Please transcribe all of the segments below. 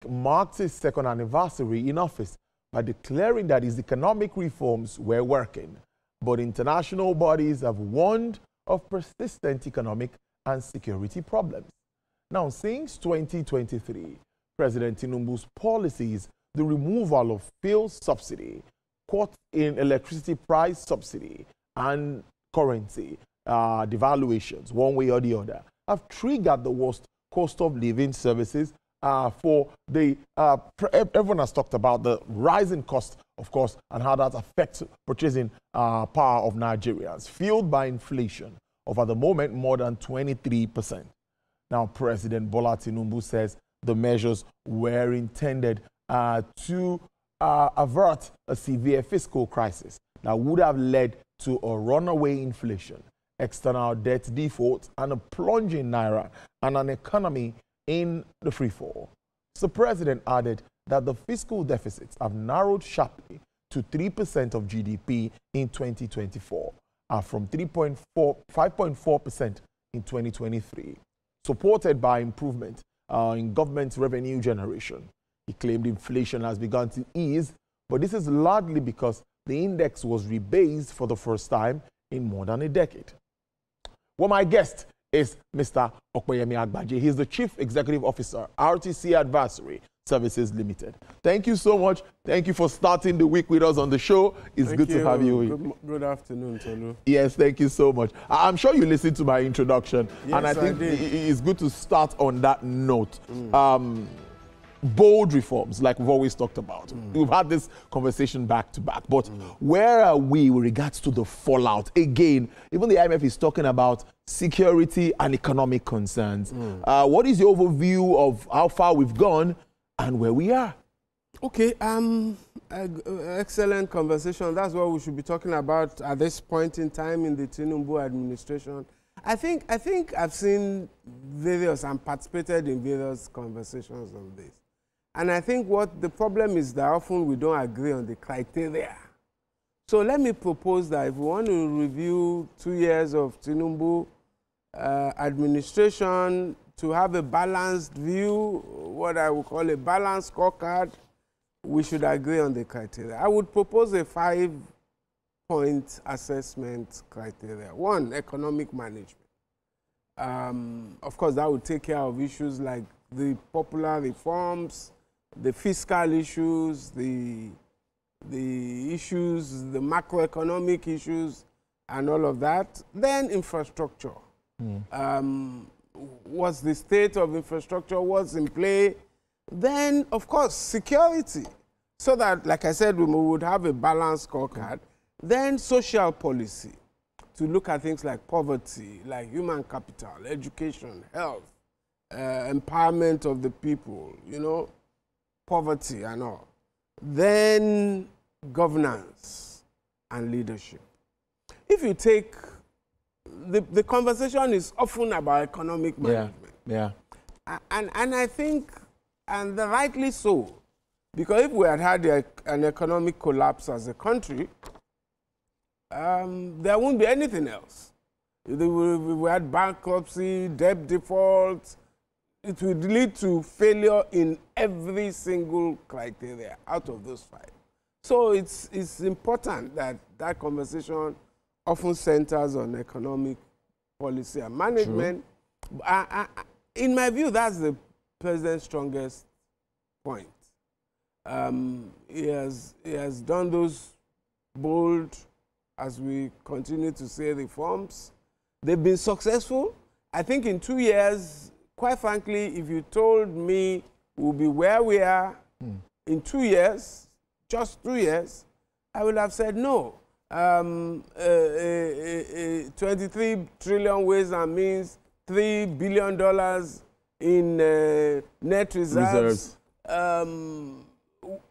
marked its second anniversary in office by declaring that his economic reforms were working. But international bodies have warned of persistent economic and security problems. Now, since 2023, President Tinubu's policies, the removal of fuel subsidy, cuts in electricity price subsidy, and currency devaluations, one way or the other, have triggered the worst cost of living services for the, everyone has talked about the rising cost, of course, and how that affects purchasing power of Nigerians, fueled by inflation of, at the moment, more than 23%. Now, President Bola Tinubu says the measures were intended to avert a severe fiscal crisis that would have led to a runaway inflation, external debt default, and a plunging naira, and an economy in the freefall. The president added that the fiscal deficits have narrowed sharply to 3% of GDP in 2024, from 5.4% in 2023, supported by improvement in government revenue generation. He claimed inflation has begun to ease, but this is largely because the index was rebased for the first time in more than a decade. Well, my guest is Mr. Okoyemi Agbaje. He's the Chief Executive Officer, RTC Advisory Services Limited. Thank you so much. Thank you for starting the week with us on the show. It's good to have you. Good afternoon, Tolu. Yes, thank you so much. I'm sure you listened to my introduction, yes, and I think it's good to start on that note. Bold reforms, like we've always talked about. We've had this conversation back to back, but where are we with regards to the fallout? Again, even the IMF is talking about security and economic concerns. What is your overview of how far we've gone and where we are? Okay, excellent conversation. That's what we should be talking about at this point in time in the Tinubu administration. I think I've seen various and participated in various conversations on this. And I think what the problem is that often we don't agree on the criteria. So let me propose that if we want to review 2 years of Tinubu administration to have a balanced view, what I would call a balanced scorecard, we should agree on the criteria. I would propose a 5-point assessment criteria. 1, economic management. Of course, that would take care of issues like the popular reforms, the fiscal issues, the issues, the macroeconomic issues, and all of that. Then infrastructure. What's the state of infrastructure? What's in play? Then, of course, security. So that, like I said, we would have a balanced scorecard. Then social policy, to look at things like poverty, like human capital, education, health, empowerment of the people, you know, poverty and all. Then governance and leadership. If you take, the conversation is often about economic management. Yeah. And I think, and rightly so, because if we had had an economic collapse as a country, there won't be anything else. If we had bankruptcy, debt default, it would lead to failure in every single criteria out of those 5. So it's important that that conversation often centers on economic policy and management. In my view, that's the president's strongest point. He has done those bold, as we continue to say, reforms. They've been successful. I think in 2 years, quite frankly, if you told me we'll be where we are in 2 years, just 2 years, I would have said no. 23 trillion ways and means, $3 billion in net reserves.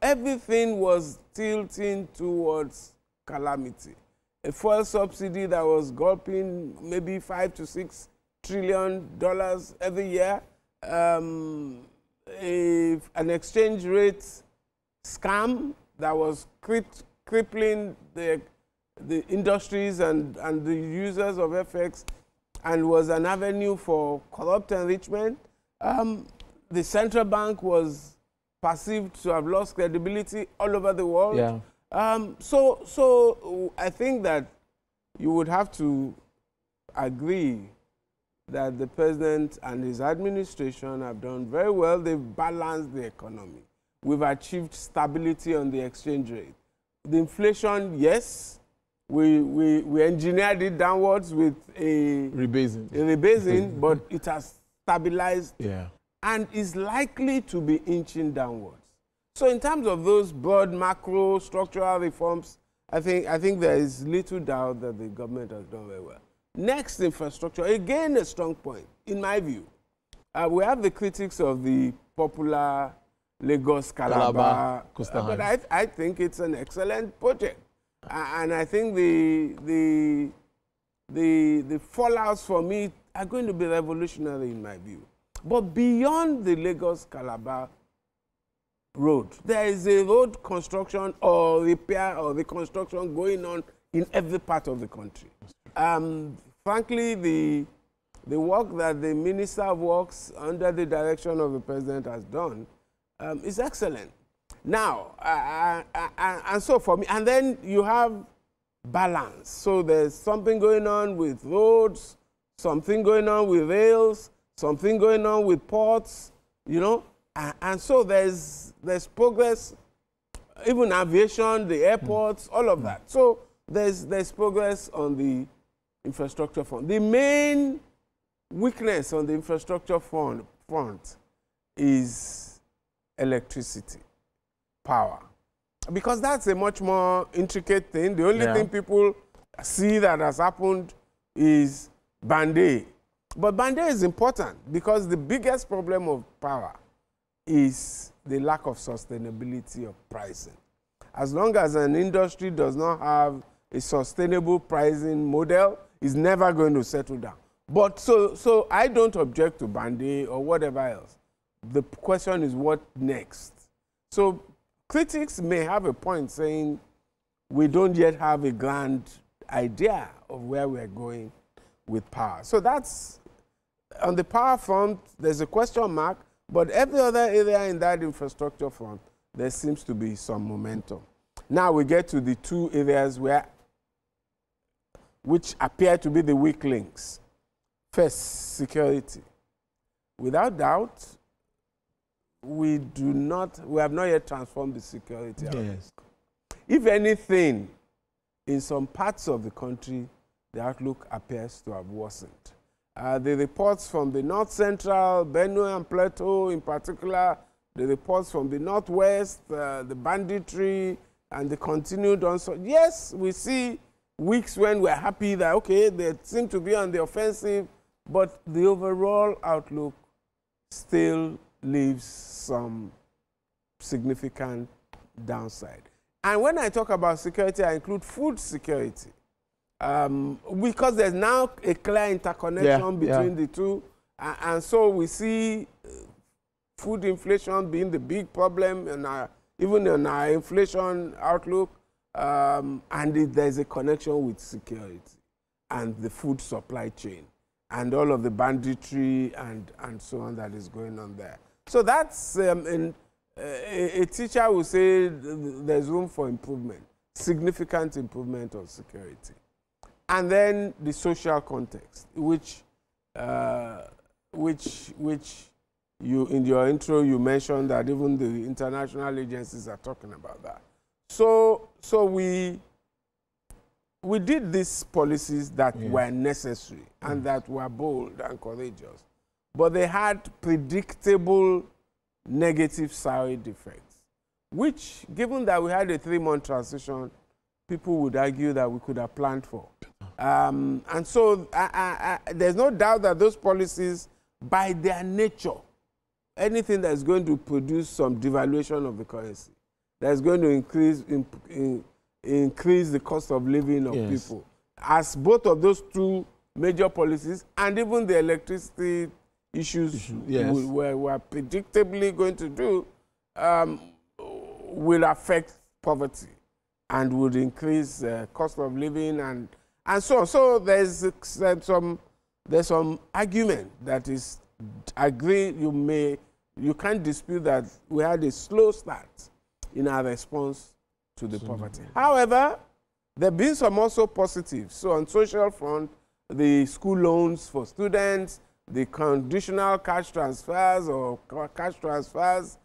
Everything was tilting towards calamity. A fuel subsidy that was gulping maybe $5 to $6 trillion every year, an exchange rate scam that was crippling the industries and the users of FX, and was an avenue for corrupt enrichment. The central bank was perceived to have lost credibility all over the world. Yeah. So I think that you would have to agree that the president and his administration have done very well. They've balanced the economy. We've achieved stability on the exchange rate. The inflation, yes, we engineered it downwards with a rebasing, but it has stabilized and is likely to be inching downwards. So in terms of those broad macro structural reforms, I think there is little doubt that the government has done very well. Next, infrastructure, again a strong point, in my view. We have the critics of the popular Lagos-Calabar, but I think it's an excellent project. And I think the fallouts for me are going to be revolutionary in my view. But beyond the Lagos-Calabar road, there is a road construction or repair or reconstruction going on in every part of the country. Frankly, the work that the Minister of Works under the direction of the President has done is excellent. Now, and so for me, and then you have balance. So there's something going on with roads, something going on with rails, something going on with ports, you know, and so there's progress, even aviation, the airports, all of that. So there's progress on the infrastructure front. The main weakness on the infrastructure front is electricity, power, because that's a much more intricate thing. The only thing people see that has happened is Band-Aid. But Band-Aid is important because the biggest problem of power is the lack of sustainability of pricing. As long as an industry does not have a sustainable pricing model, it's never going to settle down. But so I don't object to Band-Aid or whatever else. The question is what next? So critics may have a point saying we don't yet have a grand idea of where we're going with power. So that's, on the power front, there's a question mark, but every other area in that infrastructure front, there seems to be some momentum. Now we get to the two areas which appear to be the weak links. First, security. Without doubt, we have not yet transformed the security outlook. Yes. If anything, in some parts of the country, the outlook appears to have worsened. The reports from the North Central, Benue and Plateau in particular, the reports from the Northwest, the banditry, and the continued onslaught. Yes, we see weeks when we're happy that, okay, they seem to be on the offensive, but the overall outlook still leaves some significant downside. And when I talk about security, I include food security. Because there's now a clear interconnection between the two. And so we see food inflation being the big problem, and even in our inflation outlook. And there's a connection with security and the food supply chain and all of the banditry and so on that is going on there. So that's, a teacher will say there's room for improvement, significant improvement of security. And then the social context, which you, in your intro, you mentioned that even the international agencies are talking about that. So we did these policies that were necessary and that were bold and courageous, but they had predictable negative side effects, which, given that we had a 3-month transition, people would argue that we could have planned for. And so there's no doubt that those policies, by their nature, anything that's going to produce some devaluation of the currency, that's going to increase the cost of living of people, as both of those two major policies and even the electricity issues were predictably going to do, will affect poverty and would increase cost of living and so there's some argument that is you may you can't dispute that we had a slow start in our response to the poverty. However, there have been some also positives. So on social front, the school loans for students, the conditional cash transfers or cash transfers,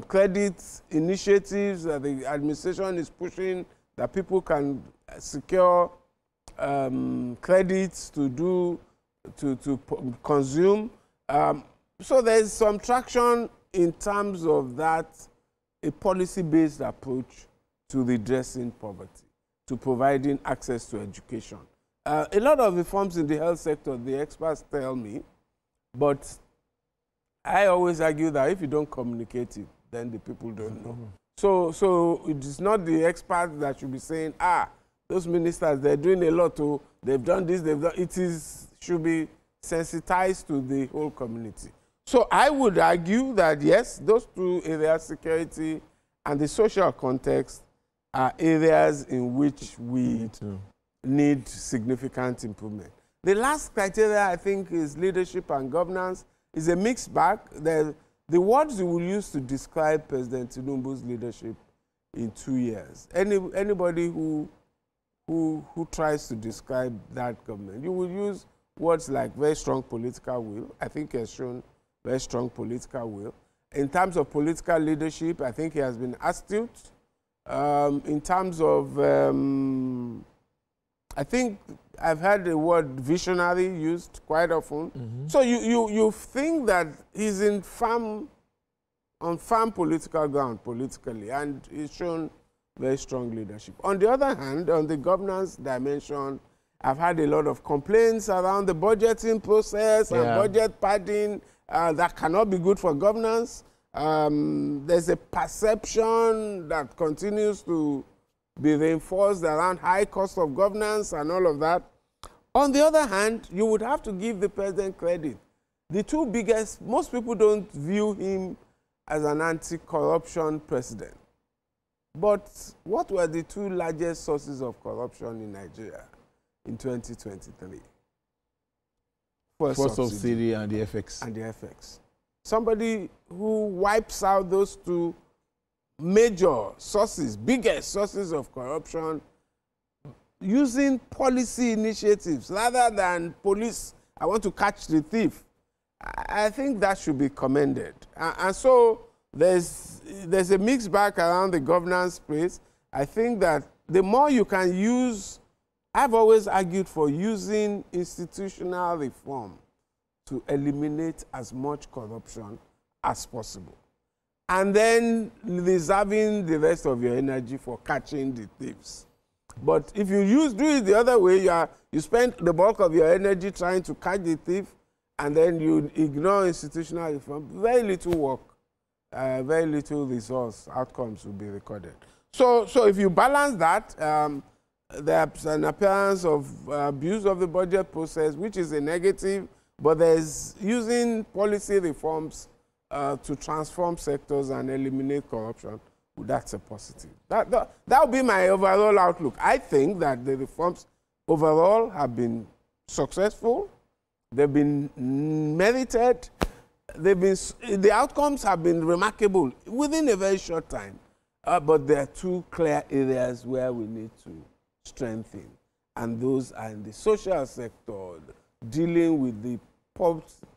credit initiatives that the administration is pushing that people can secure credits to consume. So there's some traction in terms of that, a policy-based approach to redressing poverty, to providing access to education. A lot of reforms in the health sector, the experts tell me, but I always argue that if you don't communicate it, then the people don't know. So it is not the experts that should be saying, those ministers, they're doing a lot, they've done this, they've done, should be sensitized to the whole community. So I would argue that yes, those two areas, security and the social context, are areas in which we need significant improvement. The last criteria, I think, is leadership and governance. It's a mixed bag. The words you will use to describe President Tinubu's leadership in 2 years, anybody who tries to describe that government, you will use words like very strong political will. I think he has shown very strong political will. In terms of political leadership, I think he has been astute. In terms of, I think I've heard the word visionary used quite often. So you think that he's on firm political ground politically, and he's shown very strong leadership. On the other hand, on the governance dimension, I've had a lot of complaints around the budgeting process and budget padding that cannot be good for governance. There's a perception that continues to be reinforced around high cost of governance and all of that. On the other hand, you would have to give the president credit. The two biggest, most people don't view him as an anti-corruption president. But what were the two largest sources of corruption in Nigeria in 2023? First subsidy and the FX. And the FX. Somebody who wipes out those two major sources, biggest sources of corruption, using policy initiatives rather than police, I want to catch the thief. I think that should be commended. And so there's a mixed bag around the governance space. I think that the more you can use, I've always argued for using institutional reform to eliminate as much corruption as possible, and then reserving the rest of your energy for catching the thieves. But if you do it the other way, you spend the bulk of your energy trying to catch the thief, and then you ignore institutional reform, very little work, very little results, outcomes will be recorded. So if you balance that, there's an appearance of abuse of the budget process, which is a negative, but there's using policy reforms to transform sectors and eliminate corruption. That's a positive. That would be my overall outlook. I think that the reforms overall have been successful. They've been merited. The outcomes have been remarkable within a very short time. But there are two clear areas where we need to strengthen, and those are in the social sector, dealing with the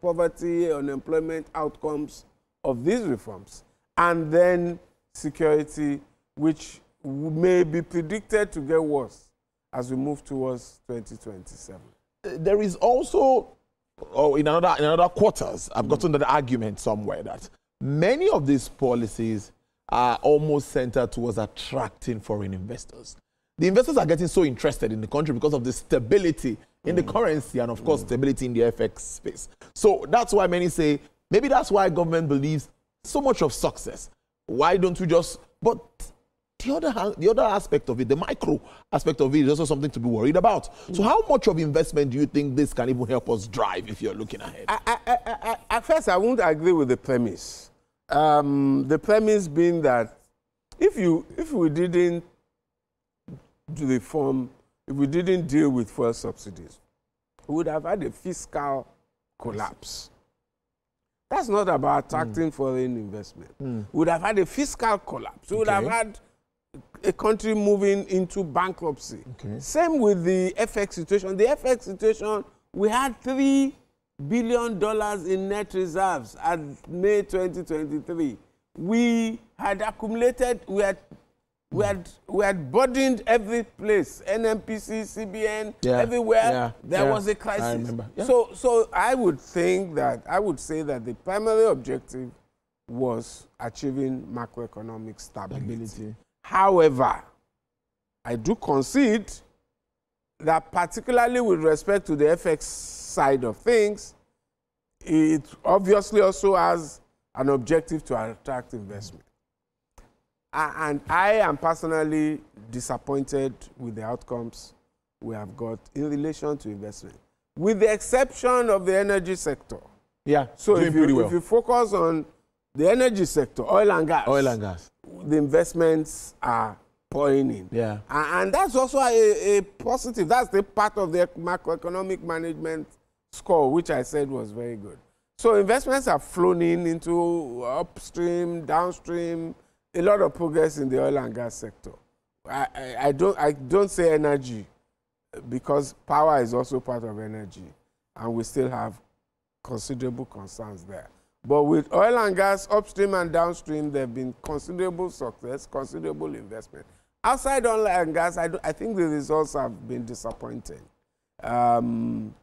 poverty, unemployment outcomes of these reforms, and then security, which may be predicted to get worse as we move towards 2027. There is also, in another quarters, I've gotten an argument somewhere that many of these policies are almost centered towards attracting foreign investors. The investors are getting so interested in the country because of the stability in the currency and, of course, stability in the FX space. So that's why many say, maybe that's why government believes so much of success. Why don't we just... But the other aspect of it, the micro aspect of it, is also something to be worried about. So how much of investment do you think this can even help us drive if you're looking ahead? At first, I won't agree with the premise. The premise being that if we didn't reform, if we didn't deal with fuel subsidies, we would have had a fiscal collapse. That's not about attracting foreign investment. We would have had a fiscal collapse. We would have had a country moving into bankruptcy. Same with the FX situation. The FX situation, we had $3 billion in net reserves at May 2023. We had accumulated, we had burdened every place, NMPC, CBN, everywhere. There was a crisis. I remember. So I would say that the primary objective was achieving macroeconomic stability. However, I do concede that particularly with respect to the FX side of things, it obviously also has an objective to attract investment. And I am personally disappointed with the outcomes we have got in relation to investment, with the exception of the energy sector. Yeah, so if you focus on the energy sector, oil and gas, the investments are pouring in. Yeah. And that's also a positive. That's the part of the macroeconomic management score, which I said was very good. So investments have flown into upstream, downstream, a lot of progress in the oil and gas sector. I don't say energy because power is also part of energy, and we still have considerable concerns there. But with oil and gas, upstream and downstream, there have been considerable success, considerable investment. Outside oil and gas, I think the results have been disappointing. And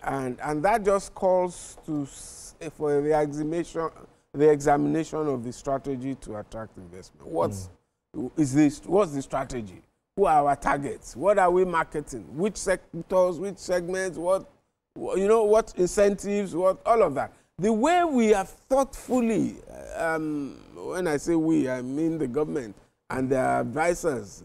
that just calls for the examination of the strategy to attract investment. What's the strategy? Who are our targets? What are we marketing? Which sectors, which segments, what incentives, all of that. The way we have thoughtfully, when I say we, I mean the government and their advisors,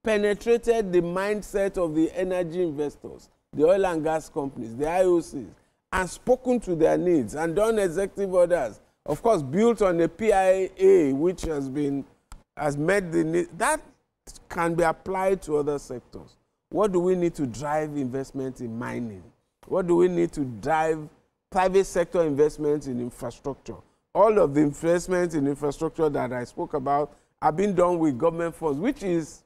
penetrated the mindset of the energy investors, the oil and gas companies, the IOCs, and spoken to their needs and done executive orders, of course, built on a PIA, which has met the need. That can be applied to other sectors. What do we need to drive investment in mining? What do we need to drive private sector investment in infrastructure? All of the investments in infrastructure that I spoke about are being done with government funds,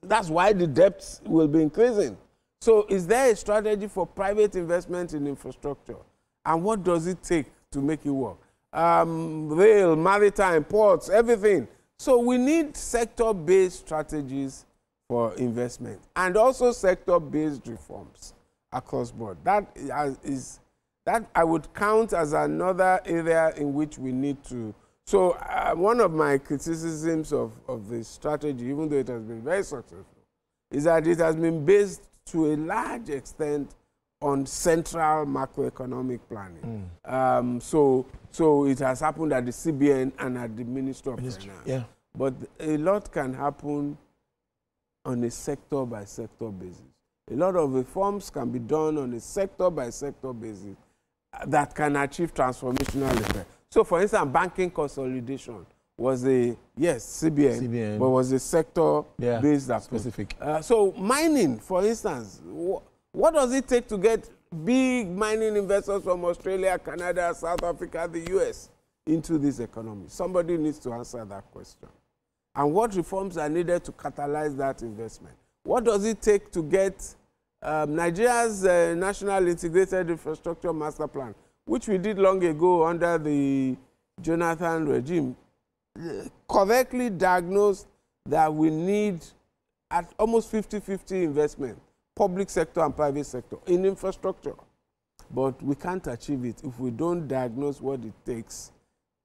that's why the debts will be increasing. So is there a strategy for private investment in infrastructure? And what does it take to make it work? Rail, maritime, ports, everything. So we need sector-based strategies for investment and also sector-based reforms across board. That I would count as another area in which we need to. So one of my criticisms of the strategy, even though it has been very successful, is that it has been based to a large extent on central macroeconomic planning. So it has happened at the CBN and at the Ministry of Finance. Yeah. But a lot can happen on a sector-by-sector basis. A lot of reforms can be done on a sector-by-sector basis that can achieve transformational effect. So, for instance, banking consolidation was CBN, but was a sector-based approach. Specific. So, mining, for instance, what does it take to get big mining investors from Australia, Canada, South Africa, the US into this economy? Somebody needs to answer that question. And what reforms are needed to catalyze that investment? What does it take to get Nigeria's National Integrated Infrastructure Master Plan, which we did long ago under the Jonathan regime, correctly diagnosed that we need at almost 50-50 investment, public sector and private sector, in infrastructure. But we can't achieve it if we don't diagnose what it takes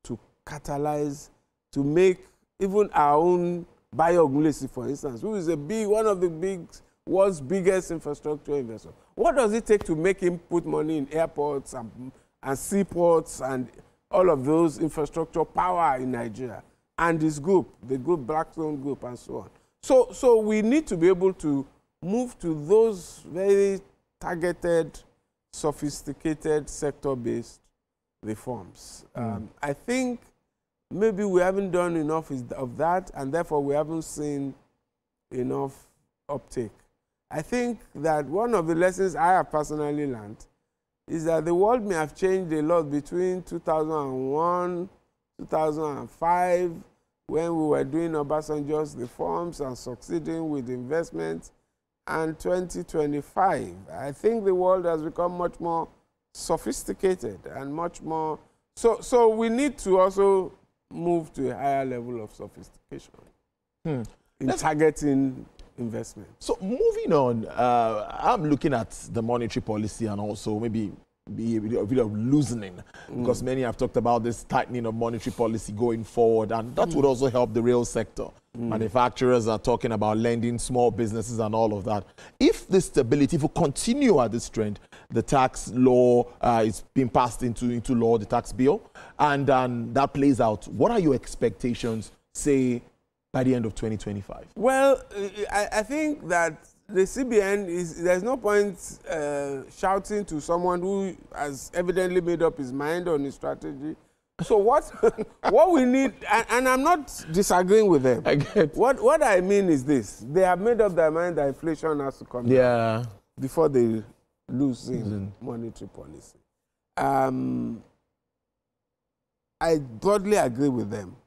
to catalyze, to make even our own Bayo-Ogunlesi, for instance, who is one of the world's biggest infrastructure investors. What does it take to make him put money in airports and seaports and all of those infrastructure power in Nigeria? And this group, the group Blackstone Group and so on. So we need to be able to move to those very targeted, sophisticated, sector-based reforms. I think maybe we haven't done enough of that, and therefore we haven't seen enough uptake. I think that one of the lessons I have personally learned is that the world may have changed a lot between 2001, 2005, when we were doing Obasanjo's reforms and succeeding with investments, and 2025. I think the world has become much more sophisticated and much more... So we need to also move to a higher level of sophistication in targeting investment. So moving on, I'm looking at the monetary policy and also maybe be a bit of loosening, because many have talked about this tightening of monetary policy going forward, and that would also help the real sector. Manufacturers are talking about lending, small businesses and all of that. If the stability, if we continue at this trend, the tax law is being passed into law, the tax bill, and that plays out, what are your expectations, say, by the end of 2025? Well, I think that the CBN there's no point shouting to someone who has evidently made up his mind on his strategy. So what we need, and I'm not disagreeing with them. I get. What I mean is this: they have made up their mind that inflation has to come down before they loosen monetary policy. I broadly agree with them.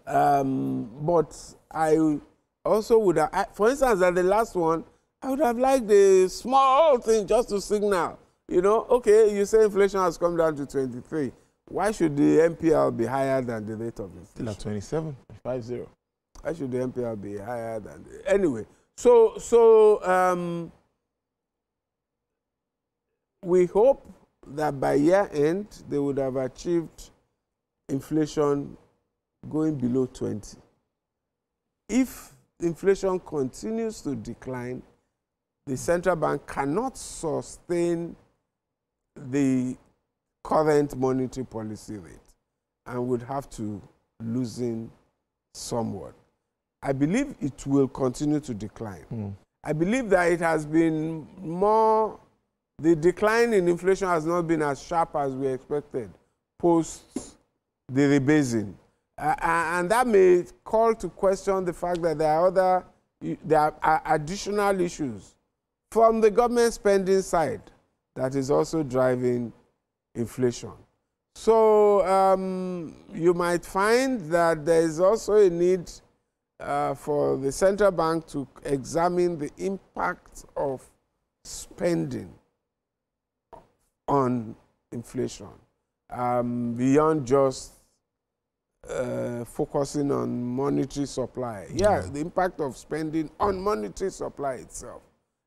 But I also would have, for instance, at the last one, I would have liked a small thing just to signal, you know, okay, you say inflation has come down to 23. Why should the MPL be higher than the rate of inflation? Still at 27.50. Why should the MPL be higher than anyway? So we hope that by year end, they would have achieved inflation going below 20. If inflation continues to decline, the central bank cannot sustain the current monetary policy rate and would have to loosen somewhat. I believe it will continue to decline. I believe that it has been more, the decline in inflation has not been as sharp as we expected post the rebasing. And that may call to question the fact that there are additional issues from the government spending side that is also driving inflation. So you might find that there is also a need for the central bank to examine the impact of spending on inflation beyond just focusing on monetary supply. The impact of spending on monetary supply itself.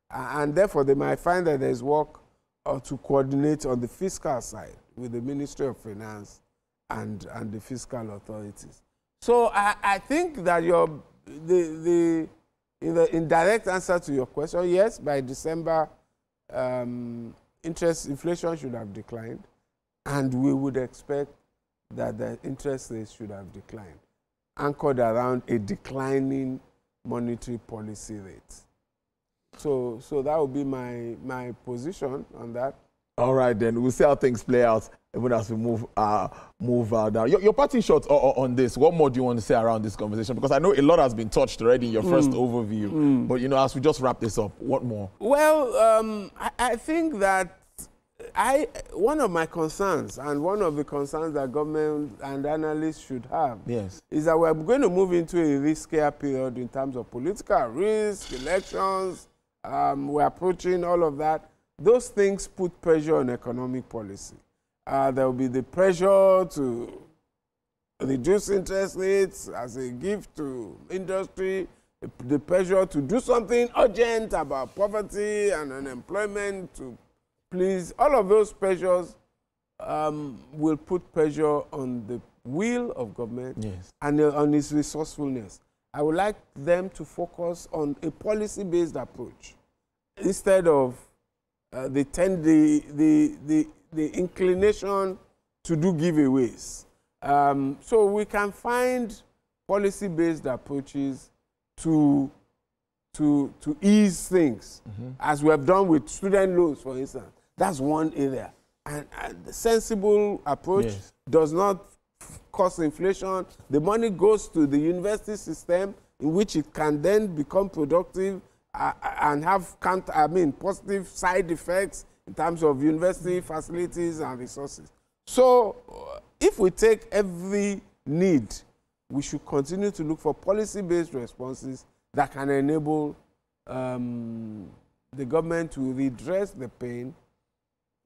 And therefore, they might find that there's work to coordinate on the fiscal side with the Ministry of Finance and the fiscal authorities. So I think that in the indirect answer to your question, yes, by December, inflation should have declined, and we would expect that the interest rates should have declined, anchored around a declining monetary policy rate. So that would be my position on that. All right, then we'll see how things play out even as we move down. Your parting shot on this. What more do you want to say around this conversation? Because I know a lot has been touched already in your first overview. But you know, as we just wrap this up, what more? Well, I think that one of my concerns, and one of the concerns that government and analysts should have, is that we're going to move into a riskier period in terms of political risk, elections. We're approaching all of that. Those things put pressure on economic policy. There will be the pressure to reduce interest rates as a gift to industry, the pressure to do something urgent about poverty and unemployment to please. All of those pressures will put pressure on the will of government and on its resourcefulness. I would like them to focus on a policy-based approach instead of the inclination to do giveaways. So we can find policy-based approaches to ease things, as we have done with student loans, for instance. That's one area. And the sensible approach does not cause inflation. The money goes to the university system, in which it can then become productive and have positive side effects in terms of university facilities and resources. So if we take every need, we should continue to look for policy-based responses that can enable the government to redress the pain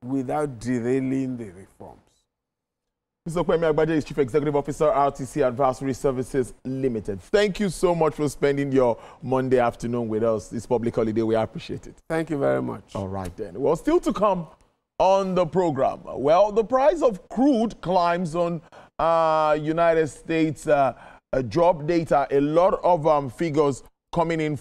without derailing the reforms. Mr. Kwame Agbaje is Chief Executive Officer, RTC Advisory Services Limited. Thank you so much for spending your Monday afternoon with us. This public holiday, we appreciate it. Thank you very much. All right then. Well, still to come on the program. Well, the price of crude climbs on United States job data. A lot of figures coming in